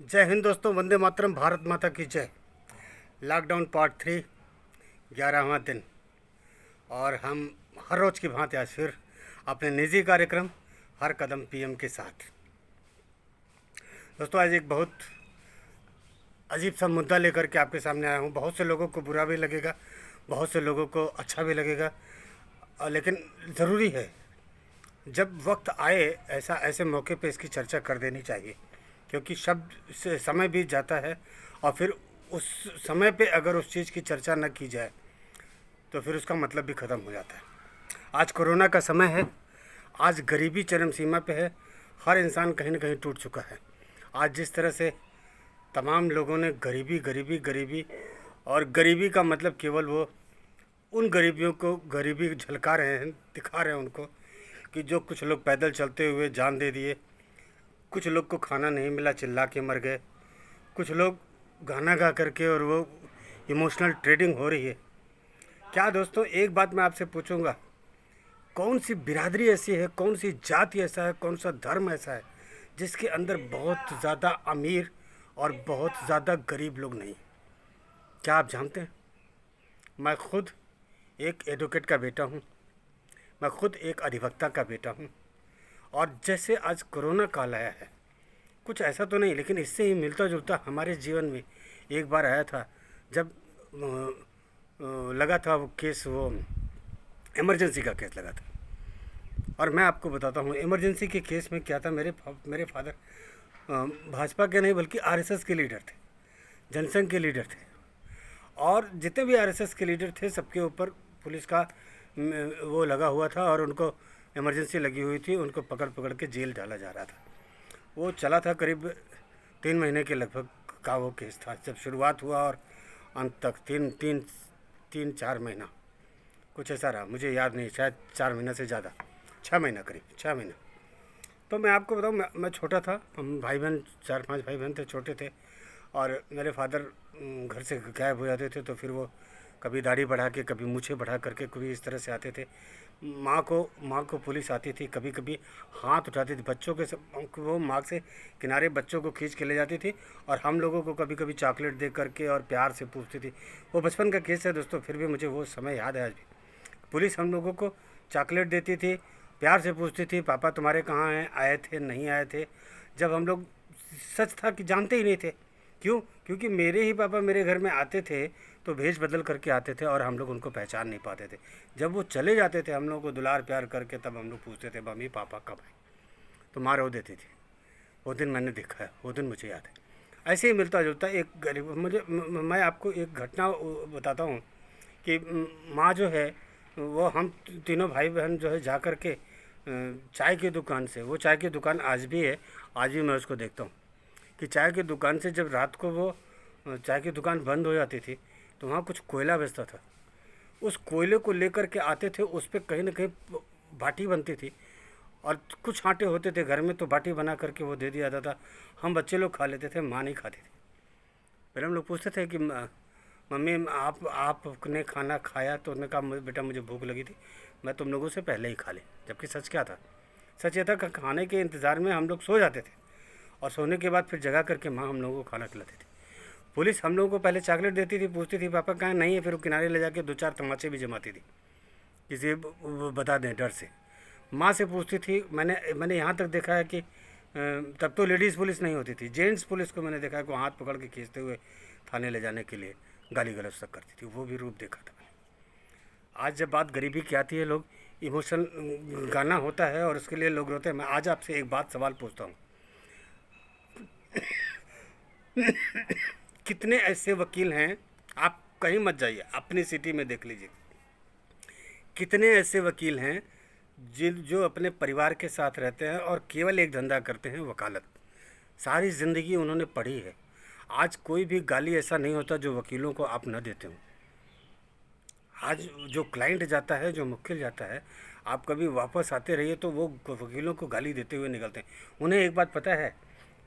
जय हिंद दोस्तों, वंदे मातरम, भारत माता की जय। लॉकडाउन पार्ट 3, 11वां दिन। और हम हर रोज़ की भांति आज फिर अपने निजी कार्यक्रम हर कदम पीएम के साथ। दोस्तों, आज एक बहुत अजीब सा मुद्दा लेकर के आपके सामने आया हूँ। बहुत से लोगों को बुरा भी लगेगा, बहुत से लोगों को अच्छा भी लगेगा, लेकिन ज़रूरी है जब वक्त आए ऐसे मौके पे इसकी चर्चा कर देनी चाहिए, क्योंकि शब्द से समय बीत जाता है और फिर उस समय पे अगर उस चीज़ की चर्चा न की जाए तो फिर उसका मतलब भी ख़त्म हो जाता है। आज कोरोना का समय है, आज गरीबी चरम सीमा पे है, हर इंसान कहीं ना कहीं टूट चुका है। आज जिस तरह से तमाम लोगों ने गरीबी गरीबी गरीबी और गरीबी का मतलब केवल वो उन गरीबियों को गरीबी झलका रहे हैं, दिखा रहे हैं उनको कि जो कुछ लोग पैदल चलते हुए जान दे दिए, कुछ लोग को खाना नहीं मिला चिल्ला के मर गए, कुछ लोग गाना गा करके, और वो इमोशनल ट्रेडिंग हो रही है। क्या दोस्तों, एक बात मैं आपसे पूछूंगा, कौन सी बिरादरी ऐसी है, कौन सी जाति ऐसा है, कौन सा धर्म ऐसा है जिसके अंदर बहुत ज़्यादा अमीर और बहुत ज़्यादा गरीब लोग नहीं? क्या आप जानते हैं? मैं खुद एक एडवोकेट का बेटा हूँ, मैं खुद एक अधिवक्ता का बेटा हूँ। और जैसे आज कोरोना काल आया है, कुछ ऐसा तो नहीं लेकिन इससे ही मिलता जुलता हमारे जीवन में एक बार आया था, जब लगा था वो केस, वो इमरजेंसी का केस लगा था। और मैं आपको बताता हूँ इमरजेंसी के केस में क्या था। मेरे फादर भाजपा के नहीं बल्कि आरएसएस के लीडर थे, जनसंघ के लीडर थे। और जितने भी आरएसएस के लीडर थे सबके ऊपर पुलिस का वो लगा हुआ था और उनको इमरजेंसी लगी हुई थी, उनको पकड़ पकड़ के जेल डाला जा रहा था। वो चला था करीब 3 महीने के लगभग का वो केस था, जब शुरुआत हुआ और अंत तक 3-4 महीना कुछ ऐसा रहा, मुझे याद नहीं, शायद 4 महीना से ज़्यादा, 6 महीना, करीब 6 महीना। तो मैं आपको बताऊँ, मैं छोटा था, हम भाई बहन 4-5 भाई बहन थे, छोटे थे। और मेरे फादर घर से गायब हो जाते थे, तो फिर वो कभी दाढ़ी बढ़ा के, कभी मूछें बढ़ा करके, कभी इस तरह से आते थे। माँ को पुलिस आती थी, कभी कभी हाथ उठाती थी बच्चों के वो माँ से किनारे बच्चों को खींच के ले जाती थी, और हम लोगों को कभी कभी चॉकलेट दे करके और प्यार से पूछती थी। वो बचपन का केस है दोस्तों, फिर भी मुझे वो समय याद है आज भी। पुलिस हम लोगों को चॉकलेट देती थी, प्यार से पूछती थी पापा तुम्हारे कहाँ हैं, आए थे नहीं आए थे, जब हम लोग सच था कि जानते ही नहीं थे। क्यों? क्योंकि मेरे ही पापा मेरे घर में आते थे तो भेष बदल करके आते थे और हम लोग उनको पहचान नहीं पाते थे। जब वो चले जाते थे हम लोग को दुलार प्यार करके, तब हम लोग पूछते थे मम्मी पापा कब आए, तो माँ रो देती थी। वो दिन मैंने देखा है, वो दिन मुझे याद है। ऐसे ही मिलता जुलता एक गरीब, मैं आपको एक घटना बताता हूँ कि माँ जो है वो हम तीनों भाई बहन जो है जा कर के चाय की दुकान से, वो चाय की दुकान आज भी है, आज भी मैं उसको देखता हूँ कि चाय की दुकान से जब रात को वो चाय की दुकान बंद हो जाती थी तो वहाँ कुछ कोयला बेचता था। उस कोयले को लेकर के आते थे, उस पर कहीं ना कहीं बाटी बनती थी और कुछ आटे होते थे घर में, तो बाटी बना करके वो दे दिया जाता था। हम बच्चे लोग खा लेते थे, माँ नहीं खाती थी। फिर हम लोग पूछते थे कि मम्मी आपने खाना खाया? तो उन्होंने कहा बेटा मुझे भूख लगी थी, मैं तुम लोगों से पहले ही खा ली। जबकि सच क्या था? सच ये था कि खाने के इंतज़ार में हम लोग सो जाते थे और सोने के बाद फिर जगा करके माँ हम लोगों को खाना खिलाती थी। पुलिस हम लोगों को पहले चॉकलेट देती थी, पूछती थी पापा कहाँ, नहीं है, फिर वो किनारे ले जाके 2-4 तमाचे भी जमाती थी, किसी बता दें डर से। माँ से पूछती थी। मैंने यहाँ तक देखा है कि तब तो लेडीज़ पुलिस नहीं होती थी, जेंट्स पुलिस को मैंने देखा है कि हाथ पकड़ के खींचते हुए थाने ले जाने के लिए गाली गलौज तक करती थी, वो भी रूप देखा था मैंने। आज जब बात गरीबी की आती है, लोग इमोशन गाना होता है और उसके लिए लोग रोते हैं। मैं आज आपसे एक बात सवाल पूछता हूँ, कितने ऐसे वकील हैं, आप कहीं मत जाइए, अपनी सिटी में देख लीजिए, कितने ऐसे वकील हैं जो अपने परिवार के साथ रहते हैं और केवल एक धंधा करते हैं, वकालत। सारी ज़िंदगी उन्होंने पढ़ी है। आज कोई भी गाली ऐसा नहीं होता जो वकीलों को आप न देते हो। आज जो क्लाइंट जाता है, जो मुवक्किल जाता है, आप कभी वापस आते रहिए तो वो वकीलों को गाली देते हुए निकलते हैं। उन्हें एक बात पता है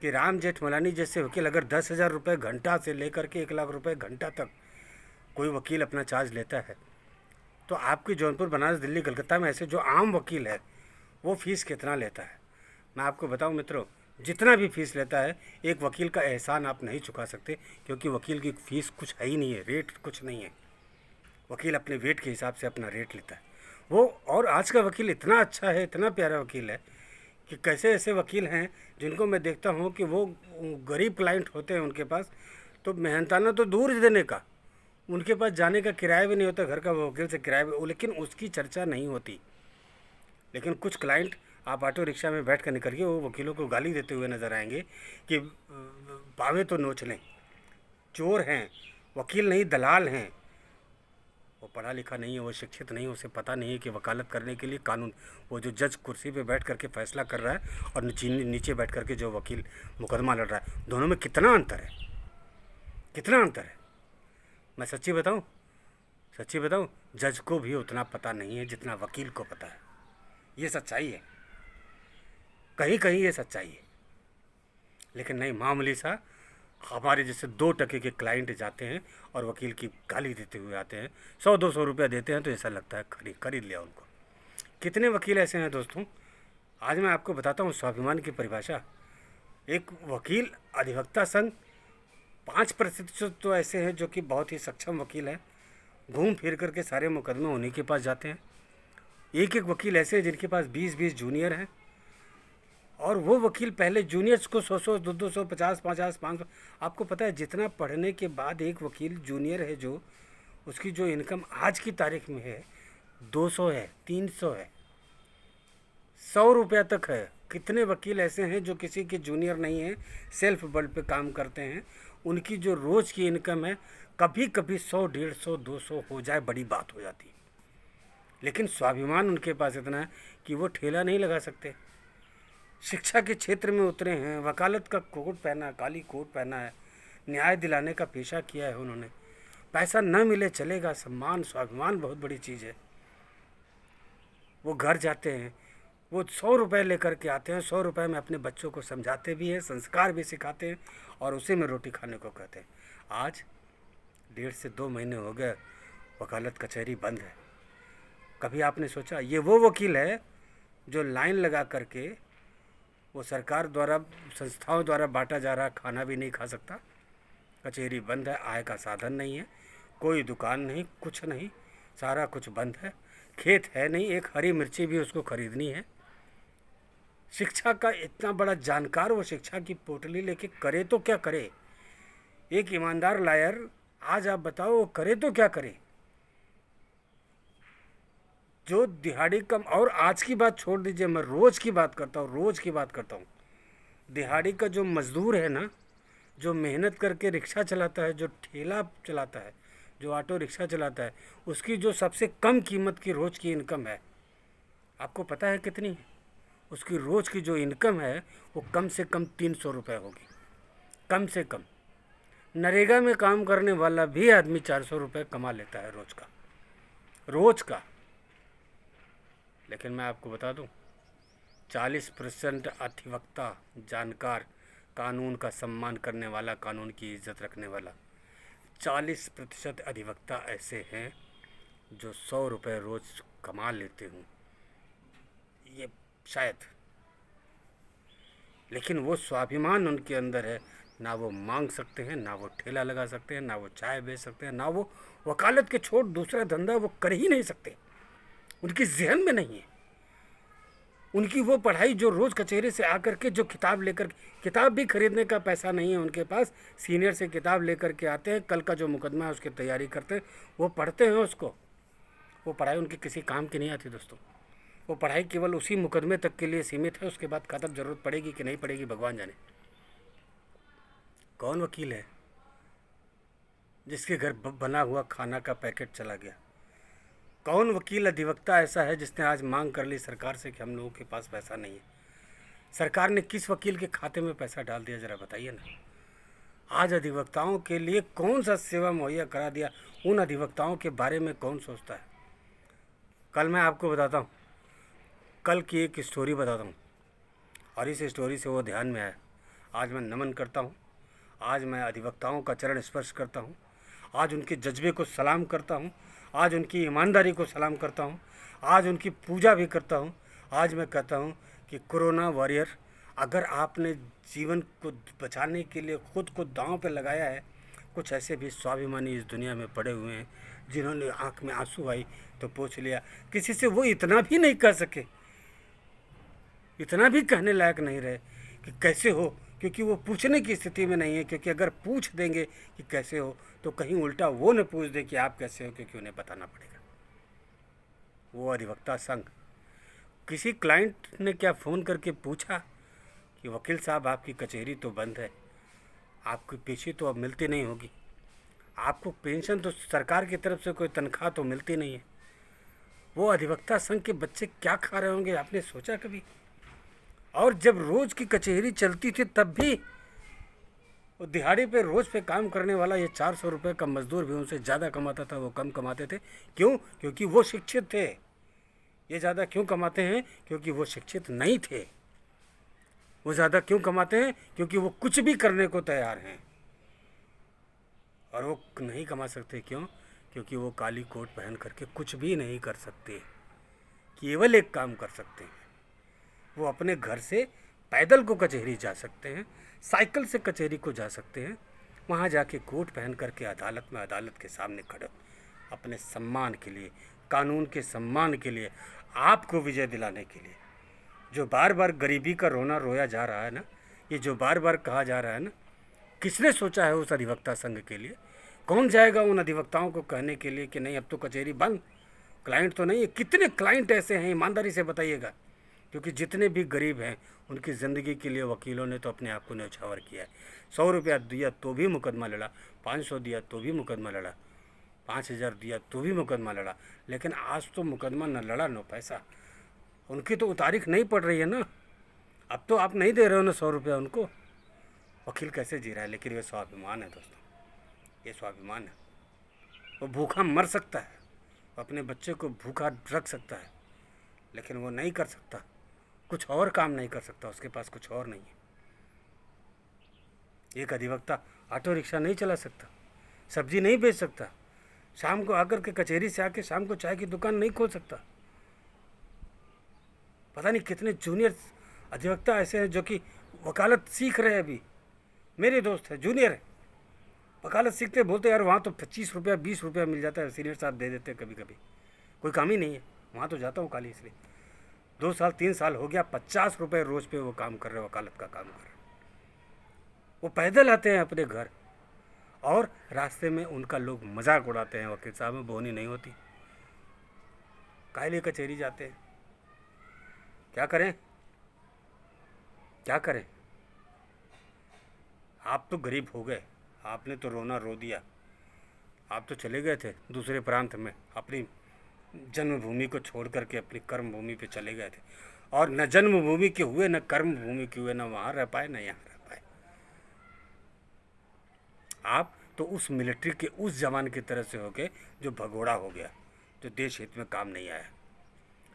कि राम जेठमलानी जैसे वकील अगर 10,000 रुपये घंटा से लेकर के 1 लाख रुपये घंटा तक कोई वकील अपना चार्ज लेता है, तो आपकी जौनपुर, बनारस, दिल्ली, कलकत्ता में ऐसे जो आम वकील है वो फीस कितना लेता है? मैं आपको बताऊं मित्रों, जितना भी फीस लेता है, एक वकील का एहसान आप नहीं चुका सकते, क्योंकि वकील की फ़ीस कुछ है ही नहीं है, रेट कुछ नहीं है। वकील अपने वेट के हिसाब से अपना रेट लेता है वो। और आज का वकील इतना अच्छा है, इतना प्यारा वकील है कि कैसे ऐसे वकील हैं जिनको मैं देखता हूँ कि वो गरीब क्लाइंट होते हैं उनके पास, तो मेहनताना तो दूर देने का, उनके पास जाने का किराया भी नहीं होता घर का, वो वकील से किराया भी, लेकिन उसकी चर्चा नहीं होती। लेकिन कुछ क्लाइंट आप ऑटो रिक्शा में बैठ कर निकल के वो वकीलों को गाली देते हुए नज़र आएंगे कि पावे तो नोच लें, चोर हैं, वकील नहीं दलाल हैं। वो पढ़ा लिखा नहीं है, वो शिक्षित नहीं है, उसे पता नहीं है कि वकालत करने के लिए कानून, वो जो जज कुर्सी पे बैठ करके फैसला कर रहा है और नीचे बैठ करके जो वकील मुकदमा लड़ रहा है, दोनों में कितना अंतर है, कितना अंतर है। मैं सच्ची बताऊं, जज को भी उतना पता नहीं है जितना वकील को पता है। ये सच्चाई है, कहीं कहीं ये सच्चाई है। लेकिन नहीं, मामूली सा हमारे जैसे 2 टके के क्लाइंट जाते हैं और वकील की गाली देते हुए आते हैं, 100-200 रुपया देते हैं तो ऐसा लगता है खरीद लिया उनको। कितने वकील ऐसे हैं दोस्तों, आज मैं आपको बताता हूँ स्वाभिमान की परिभाषा। एक वकील अधिवक्ता संघ 5% तो ऐसे हैं जो कि बहुत ही सक्षम वकील हैं, घूम फिर करके सारे मुकदमे उन्हीं के पास जाते हैं। एक एक वकील ऐसे हैं जिनके पास 20-20 जूनियर हैं, और वो वकील पहले जूनियर्स को 100-100, 200, 50-50, 500। आपको पता है जितना पढ़ने के बाद एक वकील जूनियर है, जो उसकी जो इनकम आज की तारीख में है 200 है, 300 है, 100 रुपया तक है। कितने वकील ऐसे हैं जो किसी के जूनियर नहीं हैं, सेल्फ बल पे काम करते हैं, उनकी जो रोज़ की इनकम है कभी कभी 100, 150, 200 हो जाए बड़ी बात हो जाती है। लेकिन स्वाभिमान उनके पास इतना है कि वो ठेला नहीं लगा सकते। शिक्षा के क्षेत्र में उतरे हैं, वकालत का कोट पहना, काली कोट पहना है, न्याय दिलाने का पेशा किया है उन्होंने। पैसा न मिले चलेगा, सम्मान स्वाभिमान बहुत बड़ी चीज़ है। वो घर जाते हैं, वो 100 रुपये लेकर के आते हैं, 100 रुपये में अपने बच्चों को समझाते भी हैं, संस्कार भी सिखाते हैं, और उसी में रोटी खाने को कहते हैं। आज 1.5 से 2 महीने हो गए वकालत कचहरी बंद है। कभी आपने सोचा ये वो वकील है जो लाइन लगा करके वो सरकार द्वारा, संस्थाओं द्वारा बांटा जा रहा खाना भी नहीं खा सकता? कचहरी बंद है, आय का साधन नहीं है, कोई दुकान नहीं, कुछ नहीं, सारा कुछ बंद है, खेत है नहीं, एक हरी मिर्ची भी उसको खरीदनी है। शिक्षा का इतना बड़ा जानकार, वो शिक्षा की पोटली लेके करे तो क्या करे? एक ईमानदार लायर, आज आप बताओ वो करे तो क्या करे? जो दिहाड़ी कम, और आज की बात छोड़ दीजिए, मैं रोज़ की बात करता हूँ, दिहाड़ी का जो मज़दूर है ना, जो मेहनत करके रिक्शा चलाता है, जो ठेला चलाता है, जो ऑटो रिक्शा चलाता है, उसकी जो सबसे कम कीमत की रोज़ की इनकम है, आपको पता है कितनी है? उसकी रोज़ की जो इनकम है वो कम से कम 300 रुपये होगी, कम से कम। नरेगा में काम करने वाला भी आदमी 400 रुपये कमा लेता है रोज़ का। लेकिन मैं आपको बता दूं, 40% अधिवक्ता, जानकार, कानून का सम्मान करने वाला, कानून की इज्जत रखने वाला, 40% अधिवक्ता ऐसे हैं जो 100 रुपये रोज़ कमा लेते हों, ये शायद। लेकिन वो स्वाभिमान उनके अंदर है, ना वो मांग सकते हैं, ना वो ठेला लगा सकते हैं, ना वो चाय बेच सकते हैं, ना वो वकालत के छोड़ दूसरा धंधा वो कर ही नहीं सकते, उनकी जहन में नहीं है। उनकी वो पढ़ाई जो रोज़ कचहरी से आकर के जो किताब लेकर, किताब भी खरीदने का पैसा नहीं है उनके पास, सीनियर से किताब लेकर के आते हैं, कल का जो मुकदमा है उसकी तैयारी करते हैं, वो पढ़ते हैं उसको। वो पढ़ाई उनकी किसी काम की नहीं आती दोस्तों। वो पढ़ाई केवल उसी मुकदमे तक के लिए सीमित है, उसके बाद ख़त्म, ज़रूरत पड़ेगी कि नहीं पड़ेगी भगवान जाने। कौन वकील है जिसके घर बना हुआ खाना का पैकेट चला गया? कौन वकील अधिवक्ता ऐसा है जिसने आज मांग कर ली सरकार से कि हम लोगों के पास पैसा नहीं है? सरकार ने किस वकील के खाते में पैसा डाल दिया, ज़रा बताइए ना। आज अधिवक्ताओं के लिए कौन सा सेवा मुहैया करा दिया, उन अधिवक्ताओं के बारे में कौन सोचता है? कल मैं आपको बताता हूँ, कल की एक स्टोरी बताता हूँ, और इस स्टोरी से वो ध्यान में आया। आज मैं नमन करता हूँ, आज मैं अधिवक्ताओं का चरण स्पर्श करता हूँ, आज उनके जज्बे को सलाम करता हूँ, आज उनकी ईमानदारी को सलाम करता हूँ, आज उनकी पूजा भी करता हूँ। आज मैं कहता हूँ कि कोरोना वॉरियर, अगर आपने जीवन को बचाने के लिए खुद को दांव पे लगाया है, कुछ ऐसे भी स्वाभिमानी इस दुनिया में पड़े हुए हैं जिन्होंने आंख में आंसू आई तो पूछ लिया, किसी से वो इतना भी नहीं कह सके, इतना भी कहने लायक नहीं रहे कि कैसे हो, क्योंकि वो पूछने की स्थिति में नहीं है। क्योंकि अगर पूछ देंगे कि कैसे हो तो कहीं उल्टा वो न पूछ दे कि आप कैसे हो, क्योंकि उन्हें बताना पड़ेगा। वो अधिवक्ता संघ, किसी क्लाइंट ने क्या फ़ोन करके पूछा कि वकील साहब आपकी कचहरी तो बंद है, आपकी पेशी तो अब मिलती नहीं होगी, आपको पेंशन तो सरकार की तरफ से कोई तनख्वाह तो मिलती नहीं है। वो अधिवक्ता संघ के बच्चे क्या खा रहे होंगे, आपने सोचा कभी? और जब रोज़ की कचहरी चलती थी तब भी वो दिहाड़ी पे रोज़ पे काम करने वाला ये 400 रुपये का मजदूर भी उनसे ज़्यादा कमाता था, वो कम कमाते थे। क्यों? क्योंकि वो शिक्षित थे। ये ज़्यादा क्यों कमाते हैं? क्योंकि वो शिक्षित नहीं थे। वो ज़्यादा क्यों कमाते हैं? क्योंकि वो कुछ भी करने को तैयार हैं। और वो नहीं कमा सकते क्यों? क्योंकि वो काली कोट पहन करके कुछ भी नहीं कर सकते, केवल एक काम कर सकते हैं, वो अपने घर से पैदल को कचहरी जा सकते हैं, साइकिल से कचहरी को जा सकते हैं, वहाँ जाके कोट पहन करके अदालत में अदालत के सामने खड़े अपने सम्मान के लिए, कानून के सम्मान के लिए, आपको विजय दिलाने के लिए। जो बार बार गरीबी का रोना रोया जा रहा है ना, ये जो बार बार कहा जा रहा है ना, किसने सोचा है उस अधिवक्ता संघ के लिए? कौन जाएगा उन अधिवक्ताओं को कहने के लिए कि नहीं अब तो कचहरी बंद, क्लाइंट तो नहीं है? कितने क्लाइंट ऐसे हैं, ईमानदारी से बताइएगा? क्योंकि जितने भी गरीब हैं उनकी ज़िंदगी के लिए वकीलों ने तो अपने आप को न्यौछावर किया है। 100 रुपया दिया तो भी मुकदमा लड़ा, 500 दिया तो भी मुकदमा लड़ा, 5000 दिया तो भी मुकदमा लड़ा, लेकिन आज तो मुकदमा न लड़ा न पैसा। उनकी तो तारीख नहीं पड़ रही है ना। अब तो आप नहीं दे रहे हो ना 100 रुपया उनको। वकील कैसे जी रहा है? लेकिन ये स्वाभिमान है दोस्तों, ये स्वाभिमान है। वो भूखा मर सकता है, अपने बच्चे को भूखा रख सकता है, लेकिन वो नहीं कर सकता, कुछ और काम नहीं कर सकता, उसके पास कुछ और नहीं है। एक अधिवक्ता ऑटो रिक्शा नहीं चला सकता, सब्जी नहीं बेच सकता, शाम को आकर के कचहरी से आके शाम को चाय की दुकान नहीं खोल सकता। पता नहीं कितने जूनियर अधिवक्ता ऐसे हैं जो कि वकालत सीख रहे हैं। अभी मेरे दोस्त है, जूनियर है, वकालत सीखते, बोलते यार वहाँ तो 25 रुपया 20 रुपया मिल जाता है, सीनियर साहब दे देते हैं कभी कभी, कोई काम ही नहीं है, वहाँ तो जाता हूँ खाली इसलिए। 2 साल 3 साल हो गया, 50 रुपये रोज़ पे वो काम कर रहे, वकालत का काम कर रहे। वो पैदल आते हैं अपने घर और रास्ते में उनका लोग मजाक उड़ाते हैं, वकील साहब में बोनी नहीं होती, काहे लिए कचहरी जाते हैं? क्या करें, क्या करें? आप तो गरीब हो गए, आपने तो रोना रो दिया, आप तो चले गए थे दूसरे प्रांत में, अपनी जन्मभूमि को छोड़ करके अपनी कर्म भूमि पे चले गए थे, और न जन्मभूमि के हुए न कर्म भूमि के हुए, न वहाँ रह पाए न यहाँ रह पाए। आप तो उस मिलिट्री के उस जवान की तरह से हो गए जो भगोड़ा हो गया, जो देश हित में काम नहीं आया,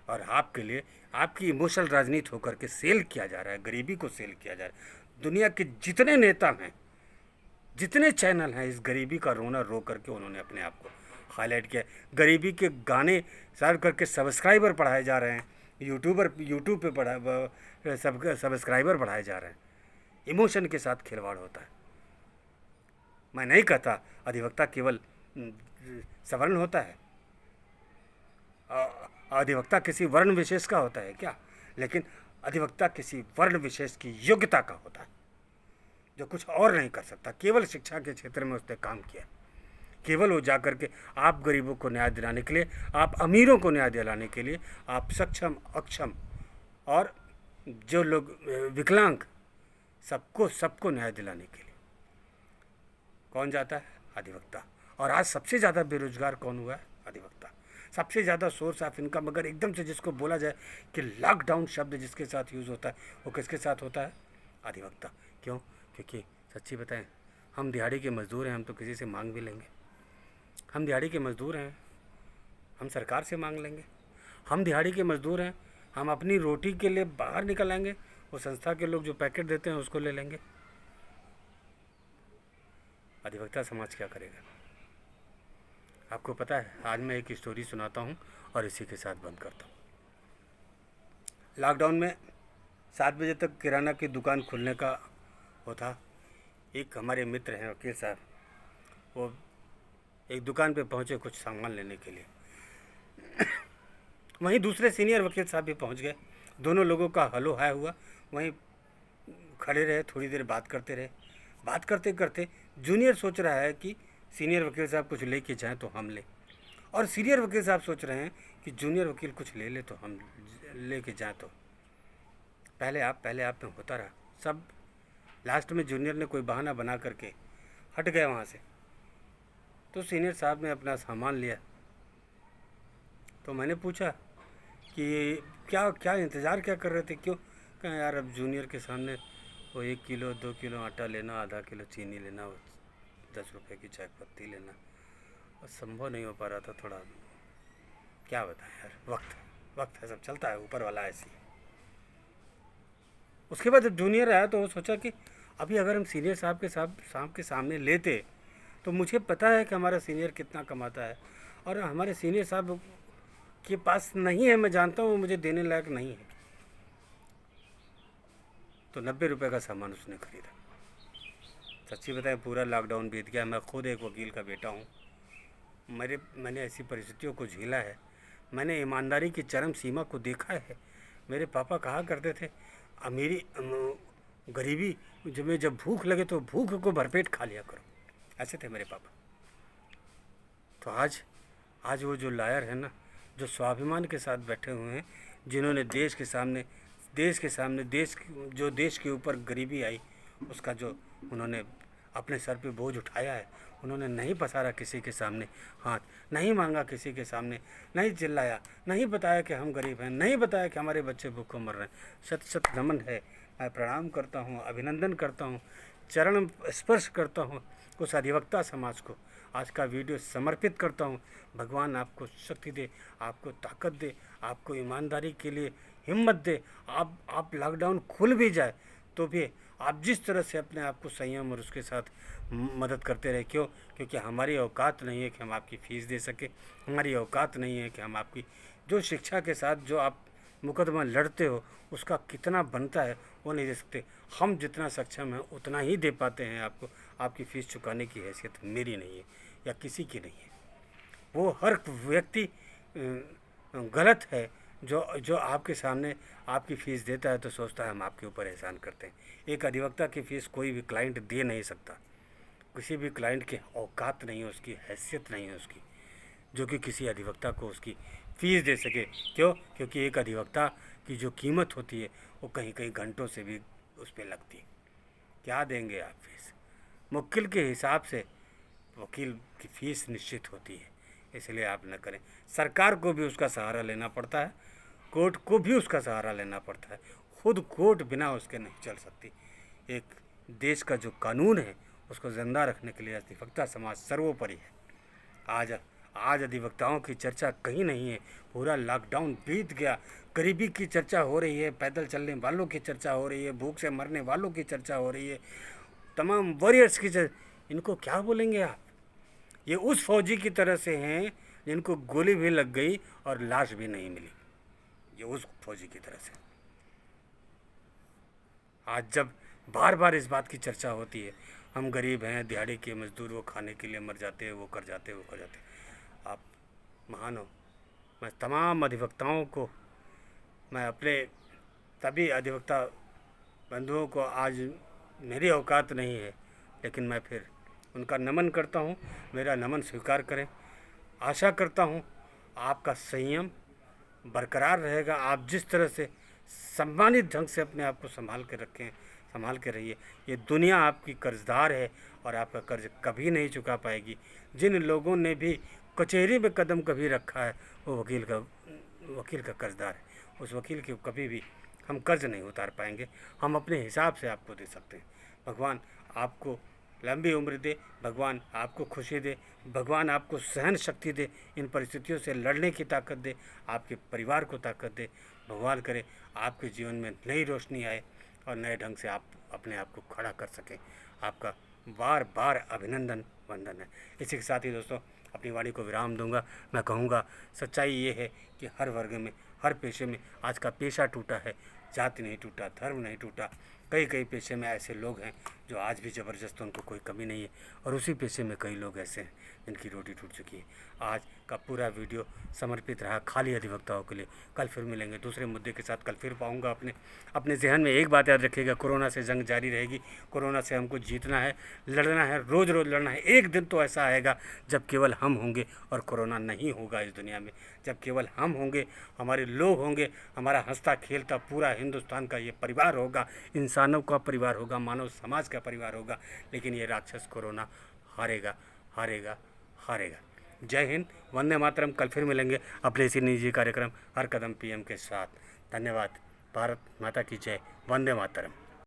और आपके लिए आपकी इमोशनल राजनीति होकर के सेल किया जा रहा है, गरीबी को सेल किया जा रहा है। दुनिया के जितने नेता हैं, जितने चैनल हैं, इस गरीबी का रोना रो करके उन्होंने अपने आप को हाईलाइट किया। गरीबी के गाने सर्व करके सब्सक्राइबर बढ़ाए जा रहे हैं, यूट्यूब पे सब्सक्राइबर बढ़ाए जा रहे हैं। इमोशन के साथ खिलवाड़ होता है। मैं नहीं कहता अधिवक्ता केवल सवर्ण होता है, अधिवक्ता किसी वर्ण विशेष का होता है क्या? लेकिन अधिवक्ता किसी वर्ण विशेष की योग्यता का होता है, जो कुछ और नहीं कर सकता। केवल शिक्षा के क्षेत्र में उसने काम किया, केवल वो जा कर के आप गरीबों को न्याय दिलाने के लिए, आप अमीरों को न्याय दिलाने के लिए, आप सक्षम अक्षम और जो लोग विकलांग, सबको न्याय दिलाने के लिए कौन जाता है? अधिवक्ता। और आज सबसे ज़्यादा बेरोजगार कौन हुआ है? अधिवक्ता। सबसे ज़्यादा सोर्स ऑफ इनकम अगर एकदम से जिसको बोला जाए कि लॉकडाउन शब्द जिसके साथ यूज़ होता है, वो किसके साथ होता है? अधिवक्ता। क्यों? क्योंकि सच्ची बताएं, हम दिहाड़ी के मज़दूर हैं, हम तो किसी से मांग भी लेंगे। हम दिहाड़ी के मज़दूर हैं, हम सरकार से मांग लेंगे। हम दिहाड़ी के मज़दूर हैं, हम अपनी रोटी के लिए बाहर निकल आएंगे, वो संस्था के लोग जो पैकेट देते हैं उसको ले लेंगे। अधिवक्ता समाज क्या करेगा? आपको पता है, आज मैं एक स्टोरी सुनाता हूँ और इसी के साथ बंद करता हूँ। लॉकडाउन में 7 बजे तक किराना की दुकान खुलने का वो था। एक हमारे मित्र हैं वकील साहब, वो एक दुकान पे पहुँचे कुछ सामान लेने के लिए। वहीं दूसरे सीनियर वकील साहब भी पहुँच गए। दोनों लोगों का हलो हाय हुआ। वहीं खड़े रहे, थोड़ी देर बात करते रहे। बात करते करते जूनियर सोच रहा है कि सीनियर वकील साहब कुछ लेके जाएं तो हम लें, और सीनियर वकील साहब सोच रहे हैं कि जूनियर वकील कुछ ले ले तो हम लेके जाएं। तो पहले आप में होता रहा सब। लास्ट में जूनियर ने कोई बहाना बना करके हट गया वहाँ से। तो सीनियर साहब ने अपना सामान लिया। तो मैंने पूछा कि क्या क्या इंतज़ार क्या कर रहे थे, क्यों? कहा यार अब जूनियर के सामने वो 1 किलो 2 किलो आटा लेना, आधा किलो चीनी लेना, वो 10 रुपये की चाय पत्ती लेना, और संभव नहीं हो पा रहा था थोड़ा। क्या बताएं यार, वक्त है, सब चलता है, ऊपर वाला ऐसी। उसके बाद जब जूनियर आया तो वो सोचा कि अभी अगर हम सीनियर साहब के सामने लेते तो मुझे पता है कि हमारा सीनियर कितना कमाता है, और हमारे सीनियर साहब के पास नहीं है, मैं जानता हूँ वो मुझे देने लायक नहीं है। तो 90 रुपये का सामान उसने खरीदा। सच्ची बताएं, पूरा लॉकडाउन बीत गया। मैं खुद एक वकील का बेटा हूँ। मैंने ऐसी परिस्थितियों को झेला है। मैंने ईमानदारी की चरम सीमा को देखा है। मेरे पापा कहा करते थे, अमीरी गरीबी जब भूख लगे तो भूख को भरपेट खा लिया करो, ऐसे थे मेरे पापा। तो आज वो जो लायर है ना, जो स्वाभिमान के साथ बैठे हुए हैं, जिन्होंने देश के सामने देश के ऊपर गरीबी आई उसका जो उन्होंने अपने सर पे बोझ उठाया है, उन्होंने नहीं पसारा किसी के सामने हाथ, नहीं मांगा किसी के सामने, नहीं चिल्लाया, नहीं बताया कि हम गरीब हैं, नहीं बताया कि हमारे बच्चे भूखों मर रहे हैं। शत शत नमन है। मैं प्रणाम करता हूँ, अभिनंदन करता हूँ, चरण स्पर्श करता हूँ उस अधिवक्ता समाज को। आज का वीडियो समर्पित करता हूँ। भगवान आपको शक्ति दे, आपको ताकत दे, आपको ईमानदारी के लिए हिम्मत दे। आप लॉकडाउन खुल भी जाए तो भी आप जिस तरह से अपने आप को संयम और उसके साथ मदद करते रहे। क्यों? क्योंकि हमारी औकात नहीं है कि हम आपकी फ़ीस दे सके, हमारी औकात नहीं है कि हम आपकी जो शिक्षा के साथ जो आप मुकदमा लड़ते हो उसका कितना बनता है वो नहीं दे सकते। हम जितना सक्षम हैं उतना ही दे पाते हैं आपको। आपकी फ़ीस चुकाने की हैसियत मेरी नहीं है या किसी की नहीं है। वो हर व्यक्ति गलत है जो आपके सामने आपकी फ़ीस देता है तो सोचता है हम आपके ऊपर एहसान करते हैं। एक अधिवक्ता की फ़ीस कोई भी क्लाइंट दे नहीं सकता। किसी भी क्लाइंट की औकात नहीं है, उसकी हैसियत नहीं है उसकी, जो कि किसी अधिवक्ता को उसकी फ़ीस दे सके। क्यों? क्योंकि एक अधिवक्ता की जो कीमत होती है वो कहीं कहीं घंटों से भी उस पर लगती है। क्या देंगे आप फीस? मुक्किल के हिसाब से वकील की फ़ीस निश्चित होती है, इसलिए आप न करें। सरकार को भी उसका सहारा लेना पड़ता है, कोर्ट को भी उसका सहारा लेना पड़ता है। खुद कोर्ट बिना उसके नहीं चल सकती। एक देश का जो कानून है उसको ज़िंदा रखने के लिए अधिवक्ता समाज सर्वोपरि है। आज अधिवक्ताओं की चर्चा कहीं नहीं है। पूरा लॉकडाउन बीत गया, गरीबी की चर्चा हो रही है, पैदल चलने वालों की चर्चा हो रही है, भूख से मरने वालों की चर्चा हो रही है, तमाम वॉरियर्स की इनको क्या बोलेंगे आप? ये उस फौजी की तरह से हैं जिनको गोली भी लग गई और लाश भी नहीं मिली। ये उस फौजी की तरह से। आज जब बार बार इस बात की चर्चा होती है, हम गरीब हैं, दिहाड़ी के मजदूर, वो खाने के लिए मर जाते हैं, वो कर जाते हैं। आप महान हो। मैं तमाम अधिवक्ताओं को, मैं अपने सभी अधिवक्ता बंधुओं को, आज मेरी औकात नहीं है लेकिन मैं फिर उनका नमन करता हूँ। मेरा नमन स्वीकार करें। आशा करता हूँ आपका संयम बरकरार रहेगा। आप जिस तरह से सम्मानित ढंग से अपने आप को संभाल के रहिए। ये दुनिया आपकी कर्जदार है और आपका कर्ज कभी नहीं चुका पाएगी। जिन लोगों ने भी कचहरी में कदम कभी रखा है वो वकील का कर्जदार है। उस वकील के कभी भी हम कर्ज नहीं उतार पाएंगे। हम अपने हिसाब से आपको दे सकते हैं। भगवान आपको लंबी उम्र दे, भगवान आपको खुशी दे, भगवान आपको सहन शक्ति दे, इन परिस्थितियों से लड़ने की ताकत दे, आपके परिवार को ताकत दे। भगवान करे आपके जीवन में नई रोशनी आए और नए ढंग से आप अपने आप को खड़ा कर सकें। आपका बार बार अभिनंदन वंदन है। इसी के साथ ही दोस्तों अपनी वाणी को विराम दूंगा। मैं कहूँगा सच्चाई ये है कि हर वर्ग में, हर पेशे में आज का पेशा टूटा है। जाति नहीं टूटा, धर्म नहीं टूटा। कई कई पेशे में ऐसे लोग हैं जो आज भी ज़बरदस्त, उनको कोई कमी नहीं है, और उसी पेशे में कई लोग ऐसे हैं जिनकी रोटी टूट चुकी है। आज का पूरा वीडियो समर्पित रहा खाली अधिवक्ताओं के लिए। कल फिर मिलेंगे दूसरे मुद्दे के साथ, कल फिर पाऊँगा। अपने जहन में एक बात याद रखिएगा, कोरोना से जंग जारी रहेगी। कोरोना से हमको जीतना है, लड़ना है, रोज़ रोज़ लड़ना है। एक दिन तो ऐसा आएगा जब केवल हम होंगे और कोरोना नहीं होगा इस दुनिया में। जब केवल हम होंगे, हमारे लोग होंगे, हमारा हंसता खेलता पूरा हिंदुस्तान का ये परिवार होगा, इंसानों का परिवार होगा, मानव समाज का परिवार होगा। लेकिन ये राक्षस कोरोना हारेगा, हारेगा, हारेगा। जय हिंद, वंदे मातरम। कल फिर मिलेंगे अपने इसी निजी कार्यक्रम हर कदम पीएम के साथ। धन्यवाद। भारत माता की जय। वंदे मातरम।